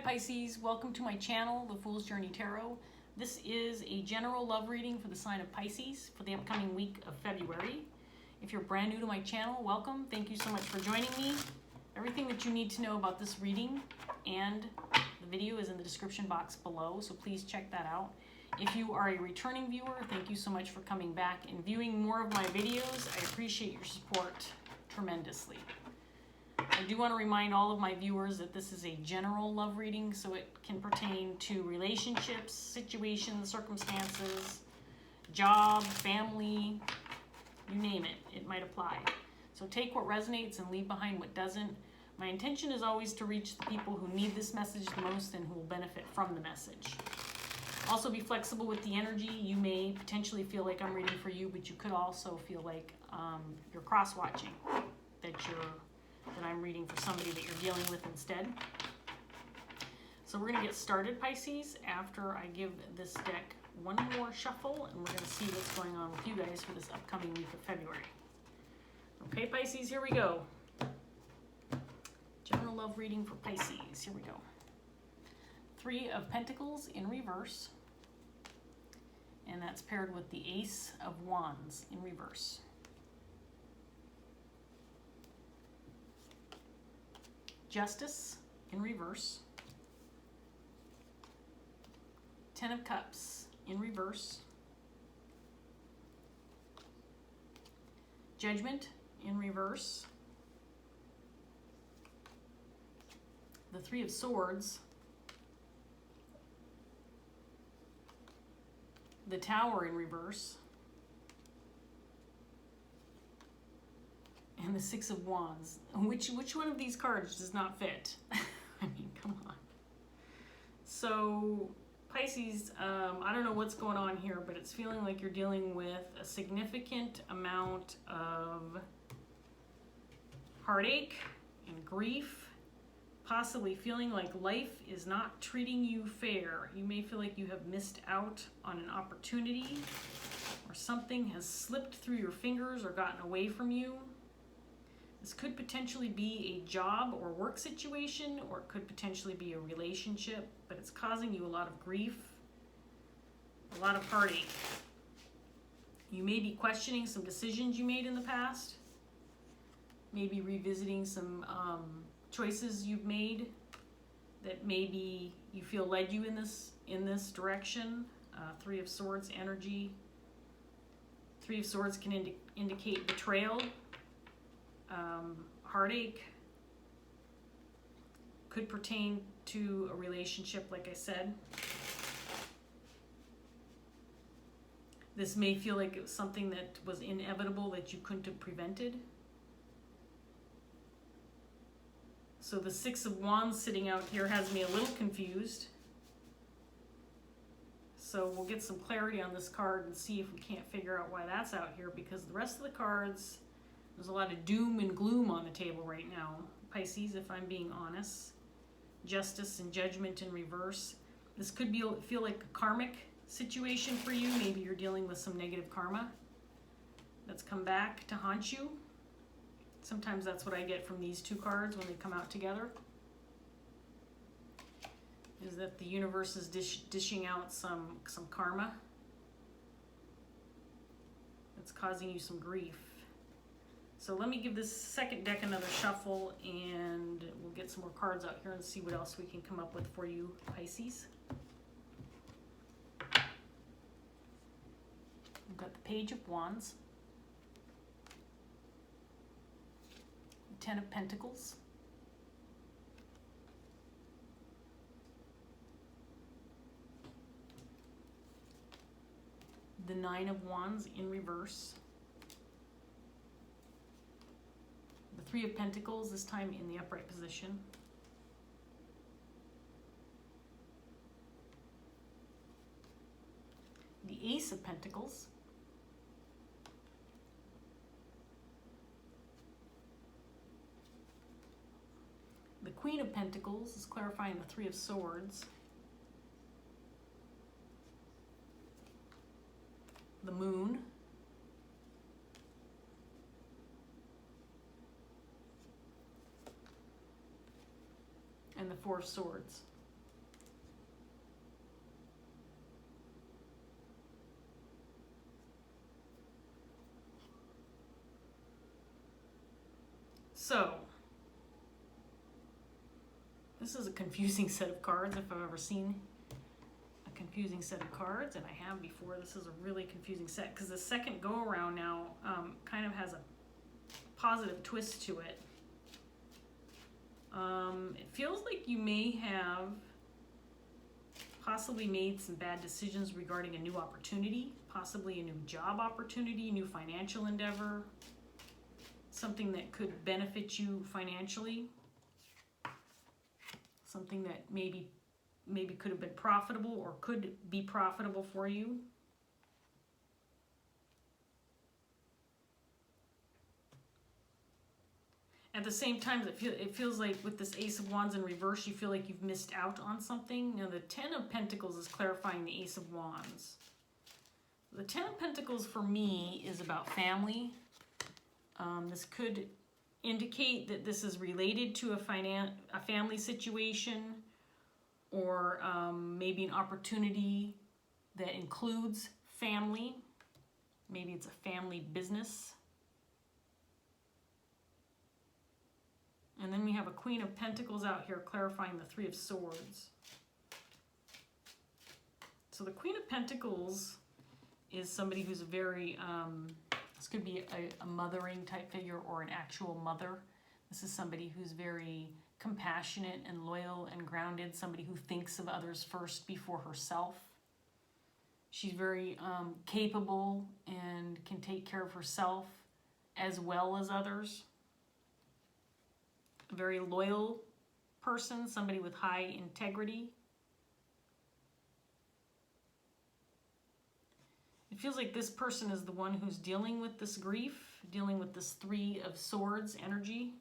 Pisces, welcome to my channel, The Fool's Journey Tarot. This is a general love reading for the sign of Pisces for the upcoming week of February. If you're brand new to my channel, welcome. Thank you so much for joining me. Everything that you need to know about this reading and the video is in the description box below, so please check that out. If you are a returning viewer, thank you so much for coming back and viewing more of my videos. I appreciate your support tremendously. I do want to remind all of my viewers that this is a general love reading, so it can pertain to relationships, situations, circumstances, job, family, you name it, it might apply. So take what resonates and leave behind what doesn't. My intention is always to reach the people who need this message the most and who will benefit from the message. Also be flexible with the energy. You may potentially feel like I'm reading for you, but you could also feel like you're cross-watching, that I'm reading for somebody that you're dealing with instead. So we're going to get started, Pisces, after I give this deck one more shuffle, and we're going to see what's going on with you guys for this upcoming week of February. Okay, Pisces, here we go. General love reading for Pisces. Here we go. Three of Pentacles in reverse, and that's paired with the Ace of Wands in reverse. Justice in reverse. Ten of Cups in reverse. Judgment in reverse. The Three of Swords. The Tower in reverse. And the Six of Wands. Which one of these cards does not fit? I mean, come on. So, Pisces, I don't know what's going on here, but it's feeling like you're dealing with a significant amount of heartache and grief, possibly feeling like life is not treating you fair. You may feel like you have missed out on an opportunity, or something has slipped through your fingers or gotten away from you. This could potentially be a job or work situation, or it could potentially be a relationship, but it's causing you a lot of grief, a lot of heartache. You may be questioning some decisions you made in the past, maybe revisiting some choices you've made that maybe you feel led you in this direction. Three of Swords energy. Three of Swords can indicate betrayal. Heartache, could pertain to a relationship, like I said. This may feel like it was something that was inevitable that you couldn't have prevented. So the Six of Wands sitting out here has me a little confused. So we'll get some clarity on this card and see if we can't figure out why that's out here, because the rest of the cards, there's a lot of doom and gloom on the table right now, Pisces, if I'm being honest. Justice and Judgment in reverse. This could feel like a karmic situation for you. Maybe you're dealing with some negative karma that's come back to haunt you. Sometimes that's what I get from these two cards when they come out together, is that the universe is dishing out some karma that's causing you some grief. So let me give this second deck another shuffle, and we'll get some more cards out here and see what else we can come up with for you, Pisces. We've got the Page of Wands, the Ten of Pentacles, the Nine of Wands in reverse, the Three of Pentacles, this time in the upright position, the Ace of Pentacles, the Queen of Pentacles is clarifying the Three of Swords, the Moon, and the Four of Swords. This is a confusing set of cards if I've ever seen a confusing set of cards, and I have before. This is a really confusing set because the second go around now kind of has a positive twist to it. It feels like you may have possibly made some bad decisions regarding a new opportunity, possibly a new job opportunity, new financial endeavor, something that could benefit you financially, something that maybe could have been profitable or could be profitable for you. At the same time, it feels like with this Ace of Wands in reverse, you feel like you've missed out on something. Now, the Ten of Pentacles is clarifying the Ace of Wands. The Ten of Pentacles for me is about family. This could indicate that this is related to a family situation, or maybe an opportunity that includes family. Maybe it's a family business. And then we have a Queen of Pentacles out here clarifying the Three of Swords. So the Queen of Pentacles is somebody who's a very, this could be a mothering type figure or an actual mother. This is somebody who's very compassionate and loyal and grounded, somebody who thinks of others first before herself. She's very capable and can take care of herself as well as others. A very loyal person, somebody with high integrity. It feels like this person is the one who's dealing with this grief, dealing with this Three of Swords energy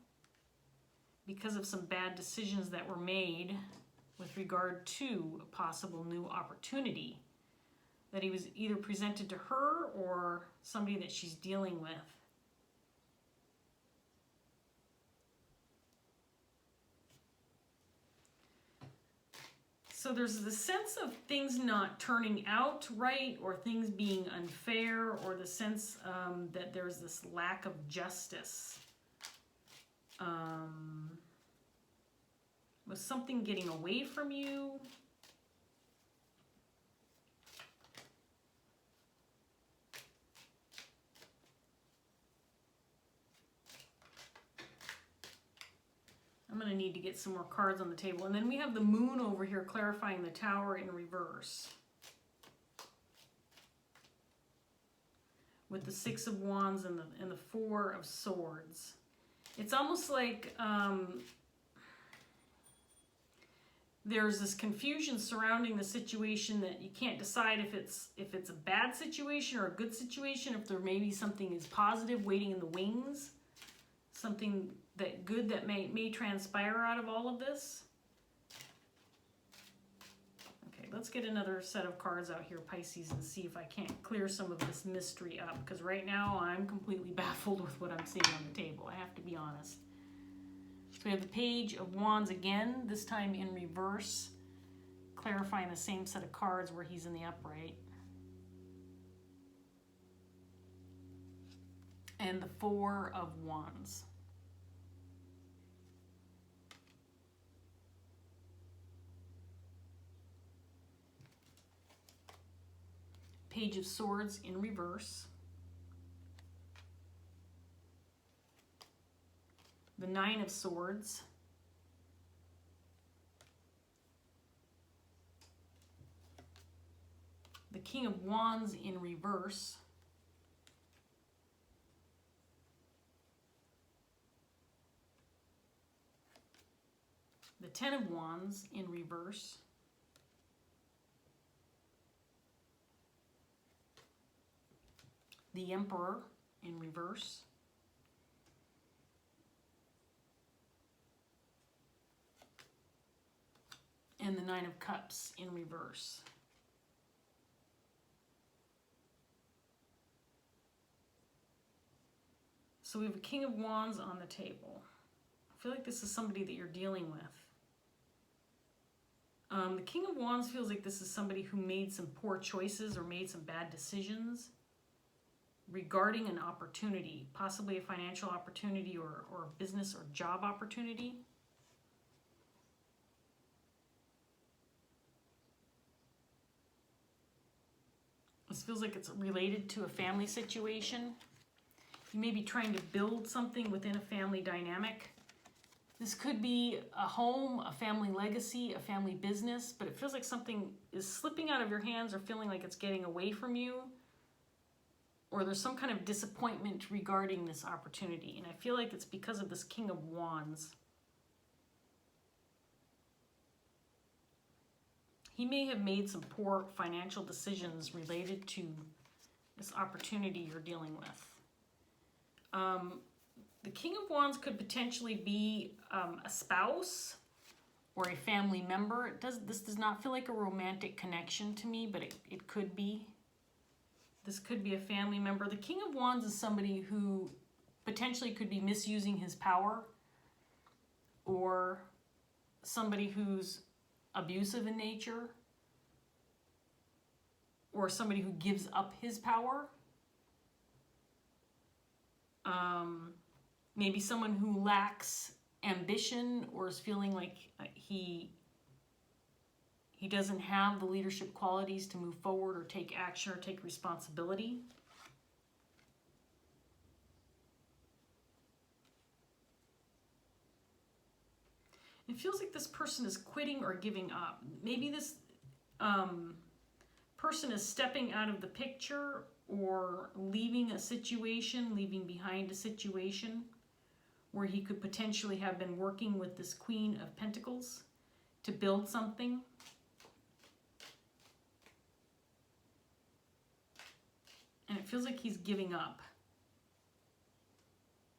because of some bad decisions that were made with regard to a possible new opportunity that he was either presented to her or somebody that she's dealing with. So there's the sense of things not turning out right, or things being unfair, or the sense that there's this lack of justice. Was something getting away from you? I'm going to need to get some more cards on the table. And then we have the Moon over here clarifying the Tower in reverse. With the Six of Wands and the Four of Swords. It's almost like there's this confusion surrounding the situation that you can't decide if it's a bad situation or a good situation, if there maybe something is positive waiting in the wings, something that good that may transpire out of all of this. Okay, let's get another set of cards out here, Pisces, and see if I can't clear some of this mystery up, because right now I'm completely baffled with what I'm seeing on the table. I have to be honest. So we have the Page of Wands again, this time in reverse, clarifying the same set of cards where he's in the upright. And the Four of Wands. Page of Swords in reverse. The Nine of Swords. The King of Wands in reverse. The Ten of Wands in reverse. The Emperor in reverse. And the Nine of Cups in reverse. So we have a King of Wands on the table. I feel like this is somebody that you're dealing with. The King of Wands feels like this is somebody who made some poor choices or made some bad decisions regarding an opportunity, possibly a financial opportunity or a business or job opportunity. This feels like it's related to a family situation. You may be trying to build something within a family dynamic. This could be a home, a family legacy, a family business, but it feels like something is slipping out of your hands or feeling like it's getting away from you, or there's some kind of disappointment regarding this opportunity. And I feel like it's because of this King of Wands. He may have made some poor financial decisions related to this opportunity you're dealing with. The King of Wands could potentially be a spouse or a family member. This does not feel like a romantic connection to me, but it could be. This could be a family member. The King of Wands is somebody who potentially could be misusing his power, or somebody who's abusive in nature, or somebody who gives up his power. Maybe someone who lacks ambition or is feeling like he doesn't have the leadership qualities to move forward or take action or take responsibility. It feels like this person is quitting or giving up. Maybe this person is stepping out of the picture or leaving a situation, leaving behind a situation where he could potentially have been working with this Queen of Pentacles to build something. And it feels like he's giving up.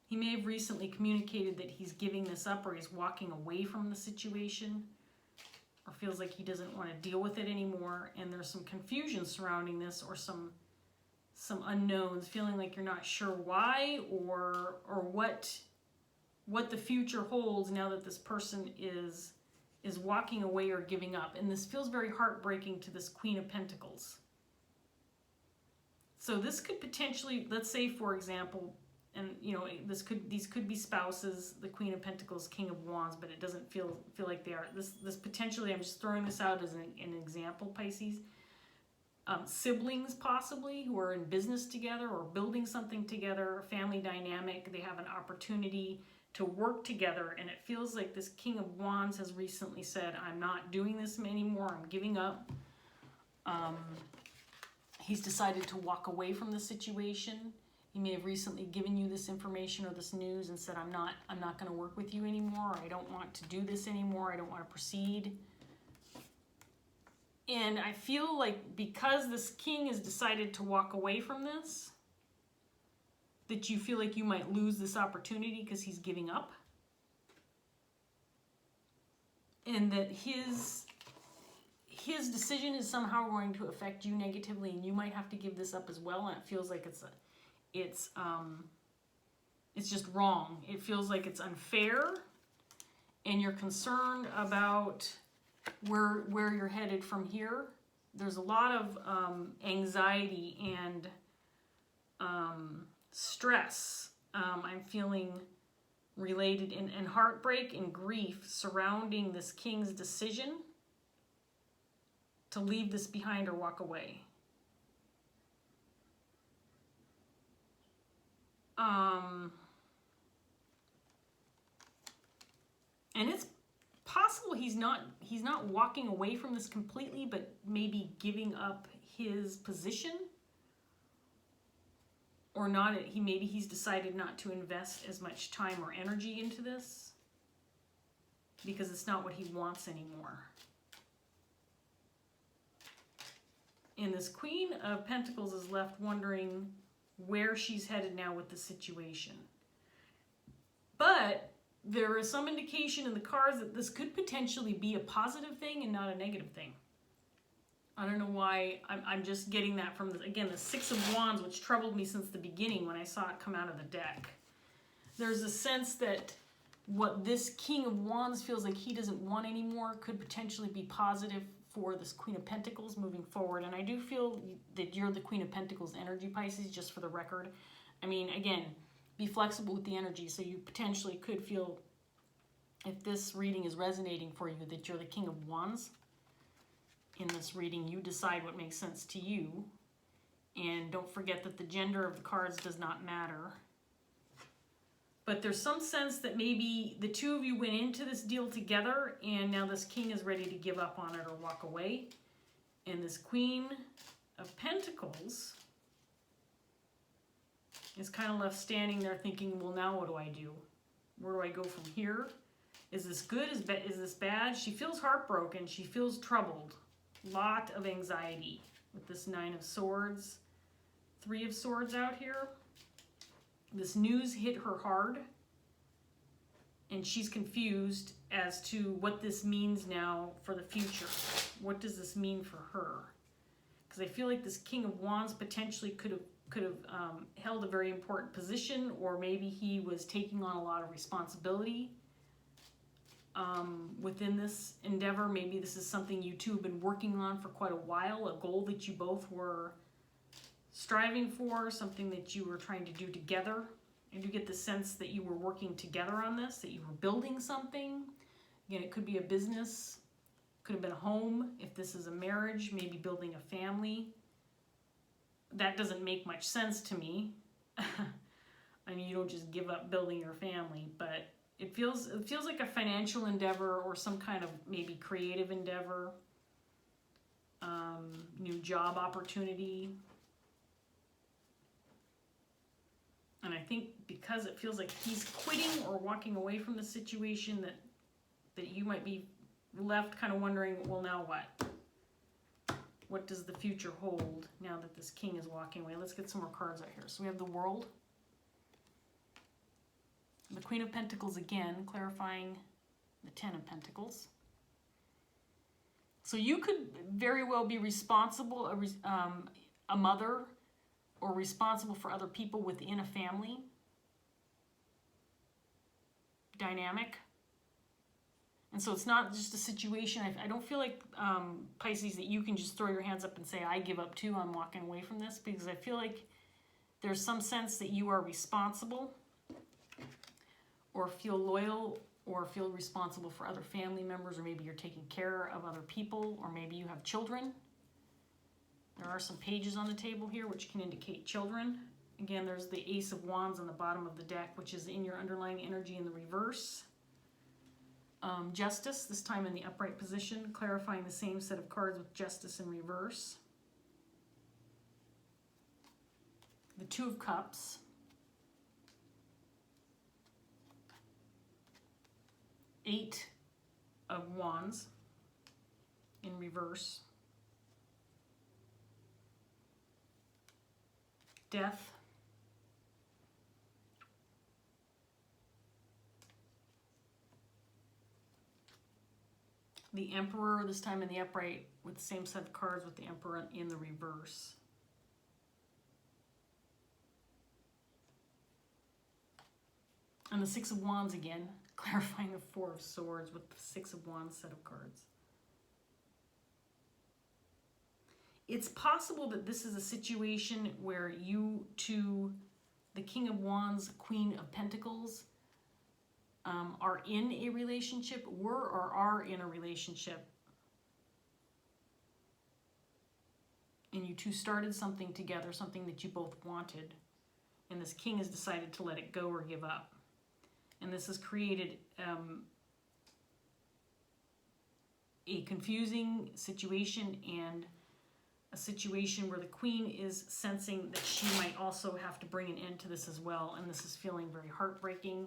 He may have recently communicated that he's giving this up, or he's walking away from the situation, or feels like he doesn't want to deal with it anymore. And there's some confusion surrounding this, or some unknowns, feeling like you're not sure why or what the future holds now that this person is walking away or giving up. And this feels very heartbreaking to this Queen of Pentacles. So this could potentially, let's say for example, and you know, these could be spouses, the Queen of Pentacles, King of Wands, but it doesn't feel like they are. This potentially, I'm just throwing this out as an example, Pisces. Siblings possibly who are in business together or building something together, family dynamic. They have an opportunity to work together, and it feels like this King of Wands has recently said, I'm not doing this anymore, I'm giving up. He's decided to walk away from the situation. He may have recently given you this information or this news and said, I'm not going to work with you anymore. I don't want to do this anymore. I don't want to proceed. And I feel like because this king has decided to walk away from this, that you feel like you might lose this opportunity because he's giving up. And that his decision is somehow going to affect you negatively, and you might have to give this up as well. And it feels like it's just wrong. It feels like it's unfair, and you're concerned about where you're headed from here. There's a lot of anxiety and stress I'm feeling related, and heartbreak and grief surrounding this king's decision to leave this behind or walk away. And it's possible he's not walking away from this completely, but maybe giving up his position, or not. Maybe he's decided not to invest as much time or energy into this because it's not what he wants anymore. And this Queen of Pentacles is left wondering where she's headed now with the situation. But there is some indication in the cards that this could potentially be a positive thing and not a negative thing. I don't know why. I'm just getting that from, again, the Six of Wands, which troubled me since the beginning when I saw it come out of the deck. There's a sense that what this King of Wands feels like he doesn't want anymore could potentially be positive for this Queen of Pentacles moving forward. And I do feel that you're the Queen of Pentacles energy, Pisces, just for the record. I mean, again, be flexible with the energy. So you potentially could feel, if this reading is resonating for you, that you're the King of Wands. In this reading, you decide what makes sense to you. And don't forget that the gender of the cards does not matter. But there's some sense that maybe the two of you went into this deal together and now this king is ready to give up on it or walk away. And this Queen of Pentacles is kind of left standing there thinking, well, now what do I do? Where do I go from here? Is this good? Is this bad? She feels heartbroken. She feels troubled. Lot of anxiety with this Nine of Swords. Three of Swords out here. This news hit her hard, and she's confused as to what this means now for the future. What does this mean for her? Because I feel like this King of Wands potentially could have held a very important position, or maybe he was taking on a lot of responsibility within this endeavor. Maybe this is something you two have been working on for quite a while, a goal that you both were striving for, something that you were trying to do together. I do get the sense that you were working together on this, that you were building something. Again, it could be a business, could have been a home. If this is a marriage, maybe building a family. That doesn't make much sense to me. I mean, you don't just give up building your family, but it feels like a financial endeavor or some kind of maybe creative endeavor, new job opportunity. And I think because it feels like he's quitting or walking away from the situation, that you might be left kind of wondering, well, now what? What does the future hold now that this king is walking away? Let's get some more cards out here. So we have the World. The Queen of Pentacles again, clarifying the Ten of Pentacles. So you could very well be responsible, a mother, or responsible for other people within a family dynamic. And so it's not just a situation. I don't feel like, Pisces, that you can just throw your hands up and say, I give up too, I'm walking away from this, because I feel like there's some sense that you are responsible or feel loyal or feel responsible for other family members, or maybe you're taking care of other people, or maybe you have children. There are some pages on the table here which can indicate children. Again, there's the Ace of Wands on the bottom of the deck, which is in your underlying energy in the reverse. Justice, this time in the upright position, clarifying the same set of cards with Justice in reverse. The Two of Cups. Eight of Wands in reverse. Death. The Emperor, this time in the upright, with the same set of cards with the Emperor in the reverse. And the Six of Wands again, clarifying the Four of Swords with the Six of Wands set of cards. It's possible that this is a situation where you two, the King of Wands, Queen of Pentacles, are in a relationship, were or are in a relationship. And you two started something together, something that you both wanted. And this king has decided to let it go or give up. And this has created a confusing situation, and a situation where the queen is sensing that she might also have to bring an end to this as well. And this is feeling very heartbreaking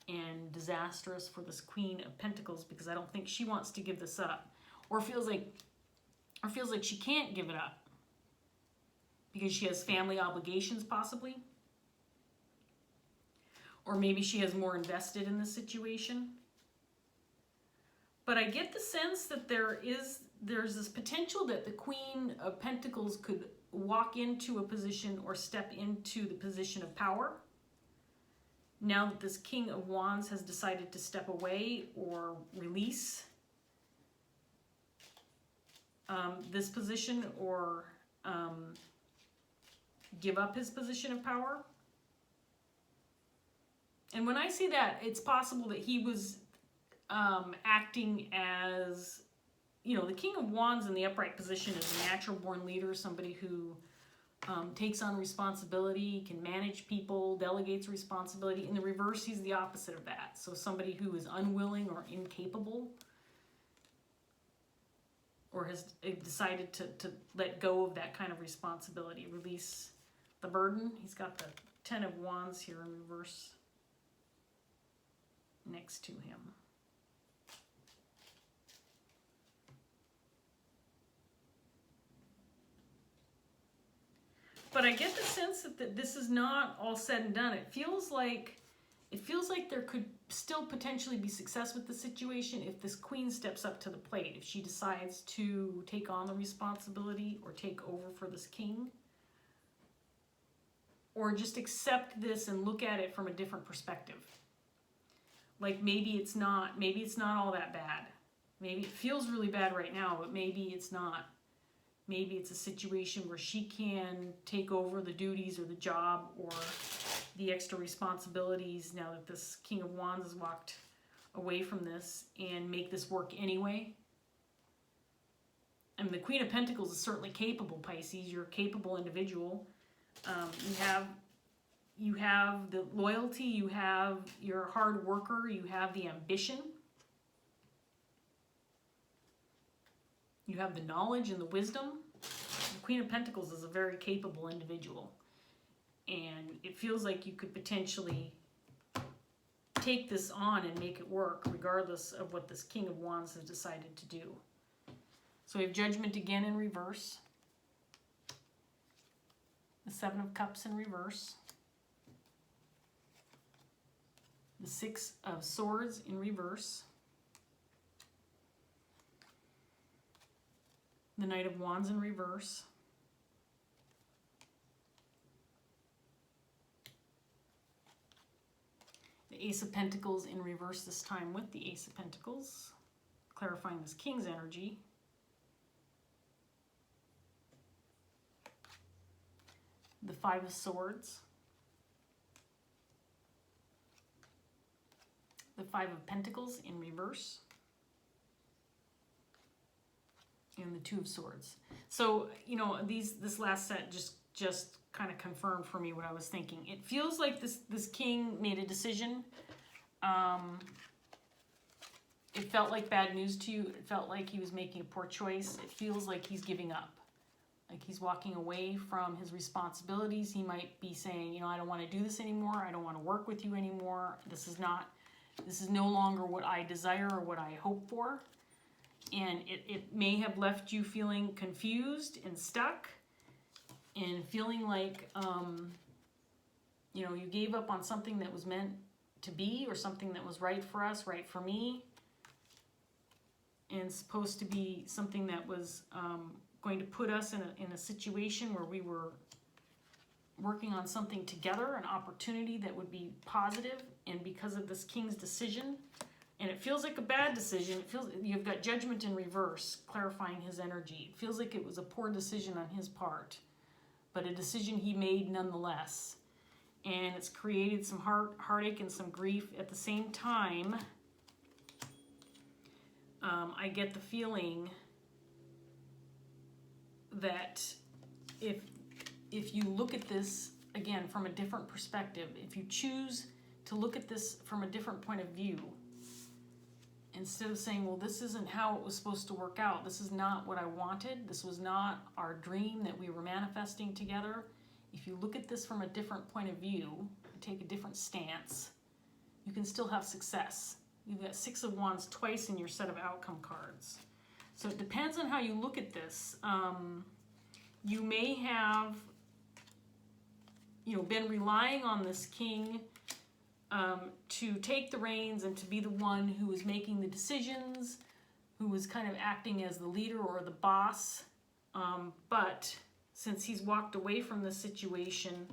and disastrous for this Queen of Pentacles, because I don't think she wants to give this up, or feels like she can't give it up because she has family obligations possibly, or maybe she has more invested in this situation. But I get the sense that there's this potential that the Queen of Pentacles could walk into a position or step into the position of power now that this King of Wands has decided to step away or release this position, or give up his position of power. And when I see that, it's possible that he was acting as, you know, the King of Wands in the upright position is a natural born leader, somebody who takes on responsibility, can manage people, delegates responsibility. In the reverse, he's the opposite of that. So somebody who is unwilling or incapable, or has decided to let go of that kind of responsibility, release the burden. He's got the 10 of Wands here in reverse next to him. But I get the sense that this is not all said and done. It feels like there could still potentially be success with the situation if this queen steps up to the plate, if she decides to take on the responsibility or take over for this king, or just accept this and look at it from a different perspective. Like maybe it's not all that bad. Maybe it feels really bad right now, but maybe it's not. Maybe it's a situation where she can take over the duties or the job or the extra responsibilities now that this King of Wands has walked away from this and make this work anyway. I mean, the Queen of Pentacles is certainly capable, Pisces. You're a capable individual. You have the loyalty, you're a hard worker, you have the ambition. You have the knowledge and the wisdom. The Queen of Pentacles is a very capable individual. And it feels like you could potentially take this on and make it work, regardless of what this King of Wands has decided to do. So we have Judgment again in reverse. The 7 of Cups in reverse. The 6 of Swords in reverse. The Knight of Wands in reverse. The Ace of Pentacles in reverse this time with the Ace of Pentacles, clarifying this King's energy. The 5 of Swords. The 5 of Pentacles in reverse. And the 2 of Swords. So, you know, this last set just kind of confirmed for me what I was thinking. It feels like this king made a decision. It felt like bad news to you. It felt like he was making a poor choice. It feels like he's giving up. Like he's walking away from his responsibilities. He might be saying, you know, I don't want to do this anymore. I don't want to work with you anymore. This is no longer what I desire or what I hope for. And it may have left you feeling confused and stuck and feeling like, you know, you gave up on something that was meant to be or something that was right for us, right for me, and supposed to be something that was going to put us in a situation where we were working on something together, an opportunity that would be positive, and because of this king's decision, and it feels like a bad decision. It feels you've got Judgment in reverse, clarifying his energy. It feels like it was a poor decision on his part, but a decision he made nonetheless. And it's created some heartache and some grief. At the same time, I get the feeling that if you look at this, again, from a different perspective, if you choose to look at this from a different point of view, instead of saying, well, this isn't how it was supposed to work out. This is not what I wanted. This was not our dream that we were manifesting together. If you look at this from a different point of view, take a different stance, you can still have success. You've got 6 of Wands twice in your set of outcome cards. So it depends on how you look at this. You may have, you know, been relying on this king to take the reins and to be the one who is making the decisions, who is kind of acting as the leader or the boss. But since he's walked away from the situation,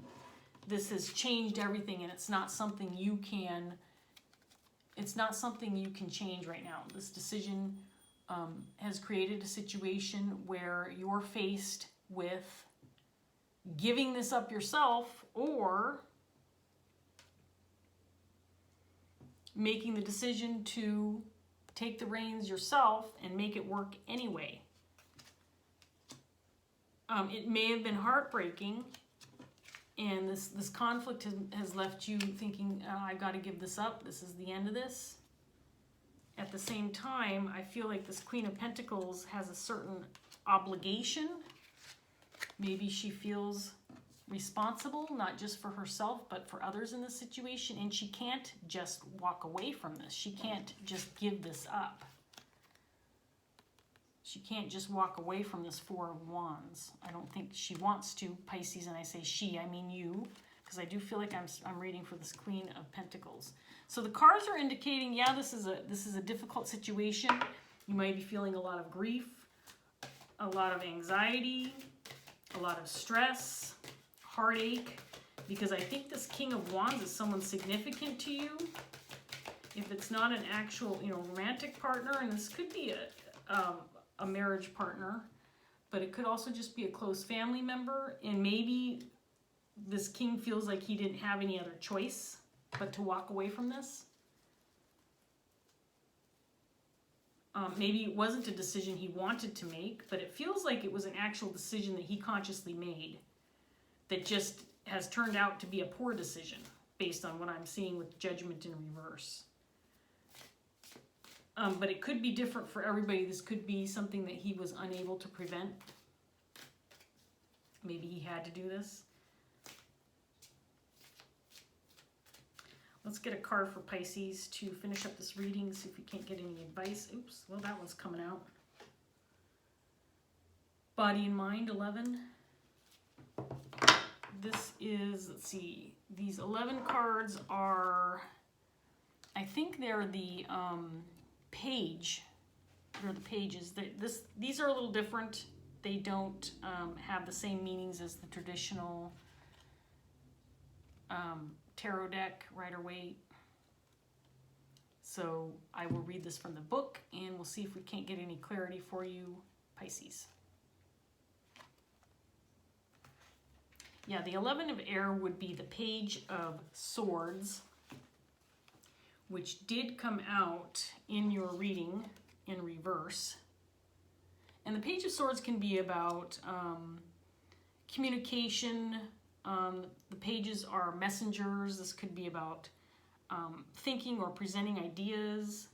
this has changed everything, and it's not something you can change right now. This decision has created a situation where you're faced with giving this up yourself or making the decision to take the reins yourself and make it work anyway. It may have been heartbreaking, and this conflict has left you thinking, I got to give this up. This is the end of this. At the same time, I feel like this Queen of Pentacles has a certain obligation. Maybe she feels responsible, not just for herself, but for others in this situation. And she can't just walk away from this. She can't just give this up. She can't just walk away from this Four of Wands. I don't think she wants to, Pisces, and I say she, I mean you, because I do feel like I'm reading for this Queen of Pentacles. So the cards are indicating, yeah, this is a difficult situation. You might be feeling a lot of grief, a lot of anxiety, a lot of stress, heartache, because I think this King of Wands is someone significant to you. If it's not an actual, romantic partner, and this could be a marriage partner, but it could also just be a close family member, and maybe this king feels like he didn't have any other choice but to walk away from this. Maybe it wasn't a decision he wanted to make, but it feels like it was an actual decision that he consciously made that just has turned out to be a poor decision based on what I'm seeing with Judgment in reverse. But it could be different for everybody. This could be something that he was unable to prevent. Maybe he had to do this. Let's get a card for Pisces to finish up this reading, see if we can't get any advice. Oops, well, that one's coming out. Body and Mind, 11. This is, let's see, these 11 cards are, I think they're the page. They're the pages. These are a little different. They don't have the same meanings as the traditional tarot deck, Rider-Waite. So I will read this from the book, and we'll see if we can't get any clarity for you, Pisces. Yeah, the 11 of air would be the Page of Swords, which did come out in your reading in reverse. And the Page of Swords can be about communication. The pages are messengers. This could be about thinking or presenting ideas.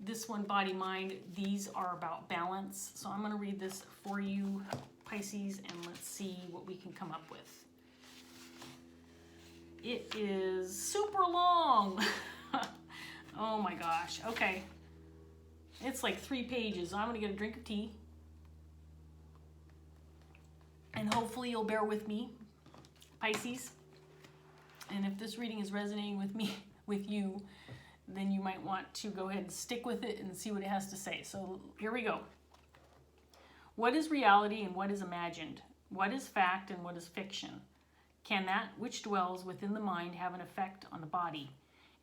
This one, Body, Mind, these are about balance. So I'm going to read this for you, Pisces, and let's see what we can come up with. It is super long. Oh my gosh. Okay. It's like 3 pages. I'm going to get a drink of tea. And hopefully you'll bear with me, Pisces. And if this reading is resonating with you, then you might want to go ahead and stick with it and see what it has to say. So here we go. What is reality and what is imagined? What is fact and what is fiction? Can that which dwells within the mind have an effect on the body?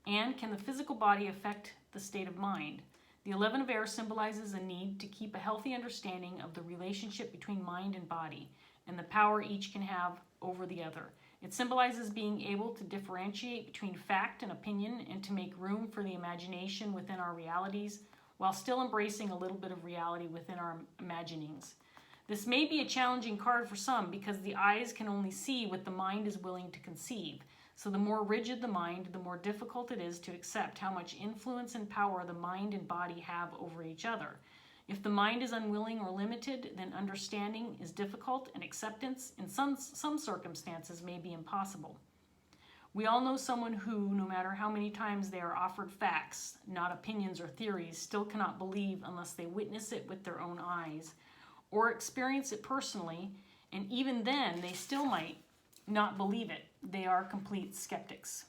And can the physical body affect the state of mind? The 11 of air symbolizes a need to keep a healthy understanding of the relationship between mind and body, and the power each can have over the other. It symbolizes being able to differentiate between fact and opinion and to make room for the imagination within our realities while still embracing a little bit of reality within our imaginings. This may be a challenging card for some because the eyes can only see what the mind is willing to conceive. So the more rigid the mind, the more difficult it is to accept how much influence and power the mind and body have over each other. If the mind is unwilling or limited, then understanding is difficult and acceptance in some circumstances may be impossible. We all know someone who, no matter how many times they are offered facts, not opinions or theories, still cannot believe unless they witness it with their own eyes or experience it personally, and even then they still might not believe it. They are complete skeptics.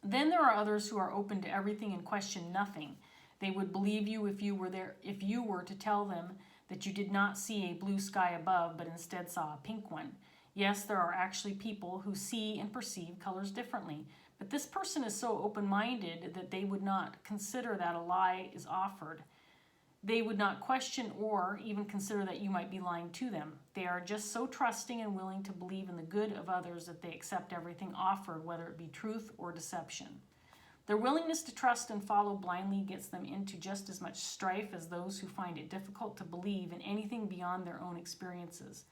Then there are others who are open to everything and question nothing. They would believe you if you were to tell them that you did not see a blue sky above, but instead saw a pink one. Yes, there are actually people who see and perceive colors differently, but this person is so open-minded that they would not consider that a lie is offered. They would not question or even consider that you might be lying to them. They are just so trusting and willing to believe in the good of others that they accept everything offered, whether it be truth or deception. Their willingness to trust and follow blindly gets them into just as much strife as those who find it difficult to believe in anything beyond their own experiences.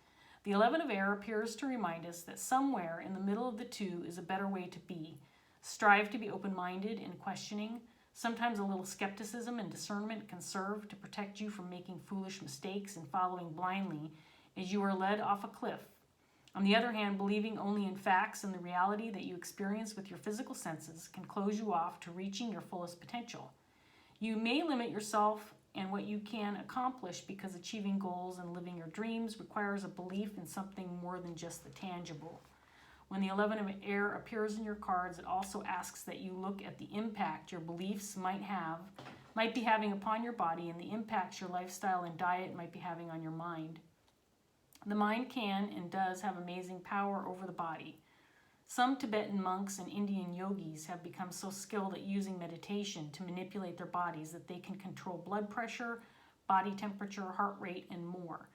The 11 of air appears to remind us that somewhere in the middle of the two is a better way to be. Strive to be open-minded and questioning. Sometimes a little skepticism and discernment can serve to protect you from making foolish mistakes and following blindly as you are led off a cliff. On the other hand, believing only in facts and the reality that you experience with your physical senses can close you off to reaching your fullest potential. You may limit yourself and what you can accomplish because achieving goals and living your dreams requires a belief in something more than just the tangible. When the 11 of air appears in your cards, it also asks that you look at the impact your beliefs might be having upon your body and the impacts your lifestyle and diet might be having on your mind. The mind can and does have amazing power over the body. Some Tibetan monks and Indian yogis have become so skilled at using meditation to manipulate their bodies that they can control blood pressure, body temperature, heart rate, and more.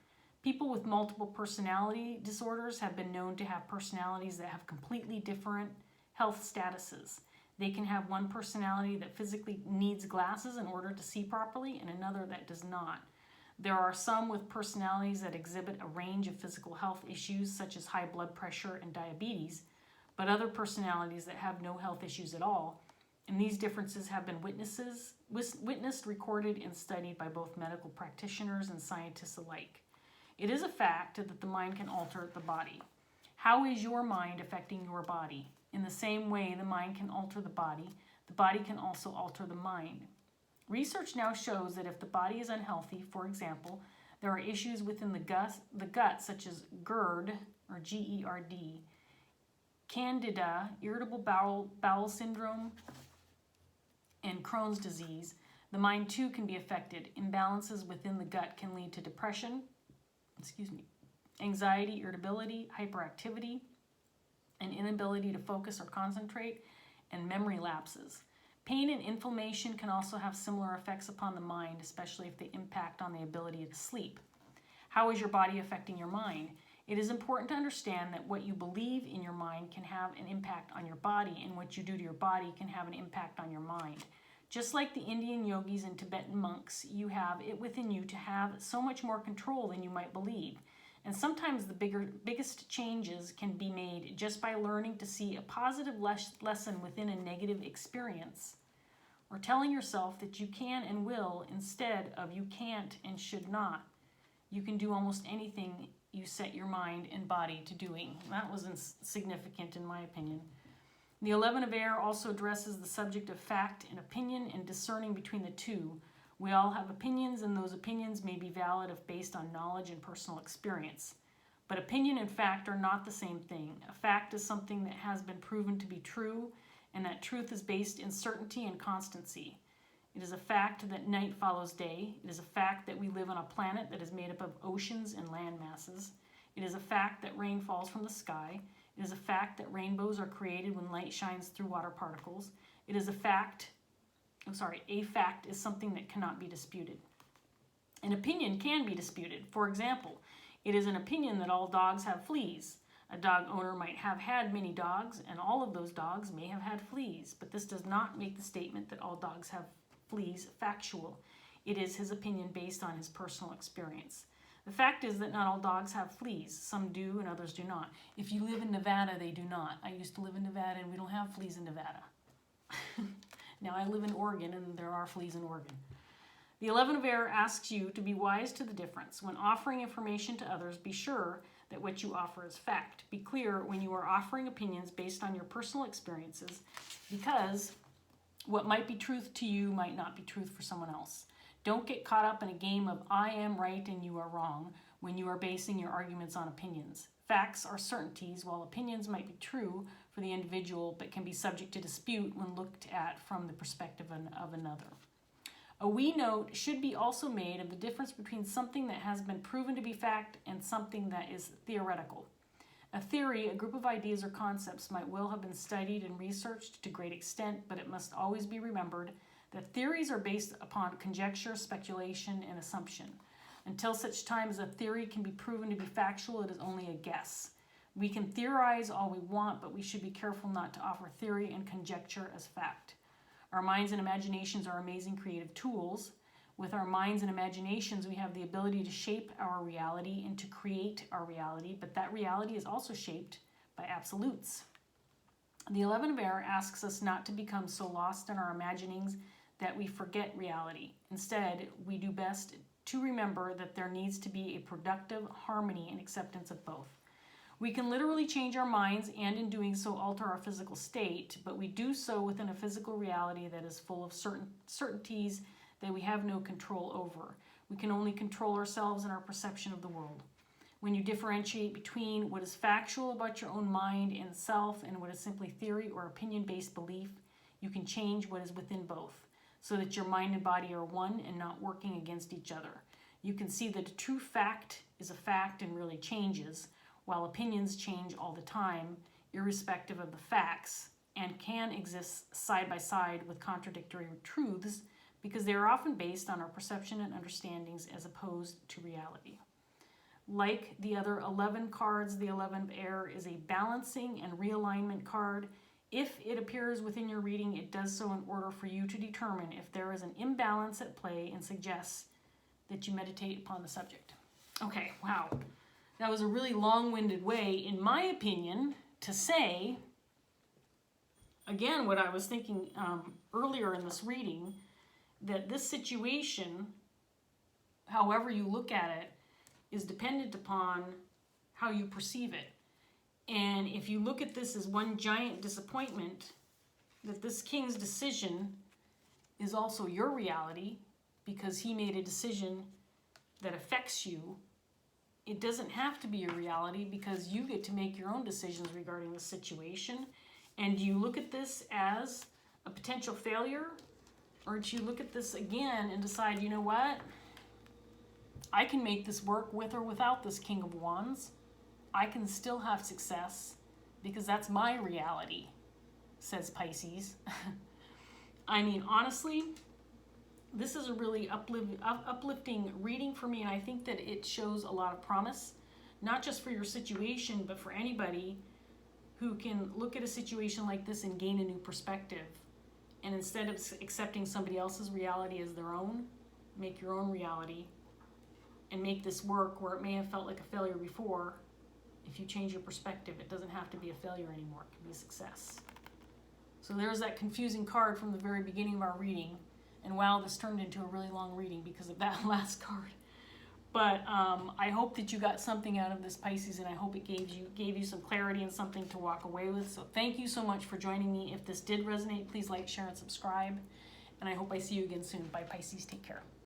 People with multiple personality disorders have been known to have personalities that have completely different health statuses. They can have one personality that physically needs glasses in order to see properly and another that does not. There are some with personalities that exhibit a range of physical health issues such as high blood pressure and diabetes, but other personalities that have no health issues at all. And these differences have been witnessed, recorded, and studied by both medical practitioners and scientists alike. It is a fact that the mind can alter the body. How is your mind affecting your body? In the same way the mind can alter the body can also alter the mind. Research now shows that if the body is unhealthy, for example, there are issues within the gut such as GERD, or G-E-R-D, Candida, irritable bowel syndrome, and Crohn's disease, the mind too can be affected. Imbalances within the gut can lead to depression, anxiety, irritability, hyperactivity, an inability to focus or concentrate, and memory lapses. Pain and inflammation can also have similar effects upon the mind, especially if they impact on the ability to sleep. How is your body affecting your mind? It is important to understand that what you believe in your mind can have an impact on your body, and what you do to your body can have an impact on your mind. Just like the Indian yogis and Tibetan monks, you have it within you to have so much more control than you might believe. And sometimes the biggest changes can be made just by learning to see a positive lesson within a negative experience, or telling yourself that you can and will instead of you can't and should not. You can do almost anything you set your mind and body to doing. That was insignificant in my opinion. The 11 of air also addresses the subject of fact and opinion and discerning between the two. We all have opinions, and those opinions may be valid if based on knowledge and personal experience. But opinion and fact are not the same thing. A fact is something that has been proven to be true, and that truth is based in certainty and constancy. It is a fact that night follows day. It is a fact that we live on a planet that is made up of oceans and land masses. It is a fact that rain falls from the sky. It is a fact that rainbows are created when light shines through water particles. It is a fact is something that cannot be disputed. An opinion can be disputed. For example, it is an opinion that all dogs have fleas. A dog owner might have had many dogs, and all of those dogs may have had fleas, but this does not make the statement that all dogs have fleas factual. It is his opinion based on his personal experience. The fact is that not all dogs have fleas. Some do and others do not. If you live in Nevada, they do not. I used to live in Nevada, and we don't have fleas in Nevada. Now I live in Oregon, and there are fleas in Oregon. The 11 of air asks you to be wise to the difference. When offering information to others, be sure that what you offer is fact. Be clear when you are offering opinions based on your personal experiences, because what might be truth to you might not be truth for someone else. Don't get caught up in a game of I am right and you are wrong when you are basing your arguments on opinions. Facts are certainties, while opinions might be true for the individual but can be subject to dispute when looked at from the perspective of another. A wee note should be also made of the difference between something that has been proven to be fact and something that is theoretical. A theory, a group of ideas or concepts, might well have been studied and researched to great extent, but it must always be remembered that theories are based upon conjecture, speculation, and assumption. Until such time as a theory can be proven to be factual, it is only a guess. We can theorize all we want, but we should be careful not to offer theory and conjecture as fact. Our minds and imaginations are amazing creative tools. With our minds and imaginations, we have the ability to shape our reality and to create our reality, but that reality is also shaped by absolutes. The 11 of air asks us not to become so lost in our imaginings that we forget reality. Instead, we do best to remember that there needs to be a productive harmony and acceptance of both. We can literally change our minds and in doing so alter our physical state, but we do so within a physical reality that is full of certainties that we have no control over. We can only control ourselves and our perception of the world. When you differentiate between what is factual about your own mind and self and what is simply theory or opinion-based belief, you can change what is within both, so that your mind and body are one and not working against each other. You can see that a true fact is a fact and really changes, while opinions change all the time, irrespective of the facts, and can exist side by side with contradictory truths because they are often based on our perception and understandings as opposed to reality. Like the other 11 cards, the 11th air is a balancing and realignment card. If it appears within your reading, it does so in order for you to determine if there is an imbalance at play and suggests that you meditate upon the subject. Okay, wow. That was a really long-winded way, in my opinion, to say, again, what I was thinking earlier in this reading, that this situation, however you look at it, is dependent upon how you perceive it. And if you look at this as one giant disappointment, that this king's decision is also your reality because he made a decision that affects you, it doesn't have to be your reality because you get to make your own decisions regarding the situation. And do you look at this as a potential failure? Or do you look at this again and decide, you know what? I can make this work with or without this King of Wands. I can still have success because that's my reality, says Pisces. I mean, honestly, this is a really uplifting reading for me, and I think that it shows a lot of promise, not just for your situation, but for anybody who can look at a situation like this and gain a new perspective. And instead of accepting somebody else's reality as their own, make your own reality and make this work where it may have felt like a failure before. If you change your perspective, it doesn't have to be a failure anymore. It can be a success. So there's that confusing card from the very beginning of our reading. And wow, this turned into a really long reading because of that last card. But I hope that you got something out of this, Pisces, and I hope it gave you some clarity and something to walk away with. So thank you so much for joining me. If this did resonate, please like, share, and subscribe. And I hope I see you again soon. Bye, Pisces. Take care.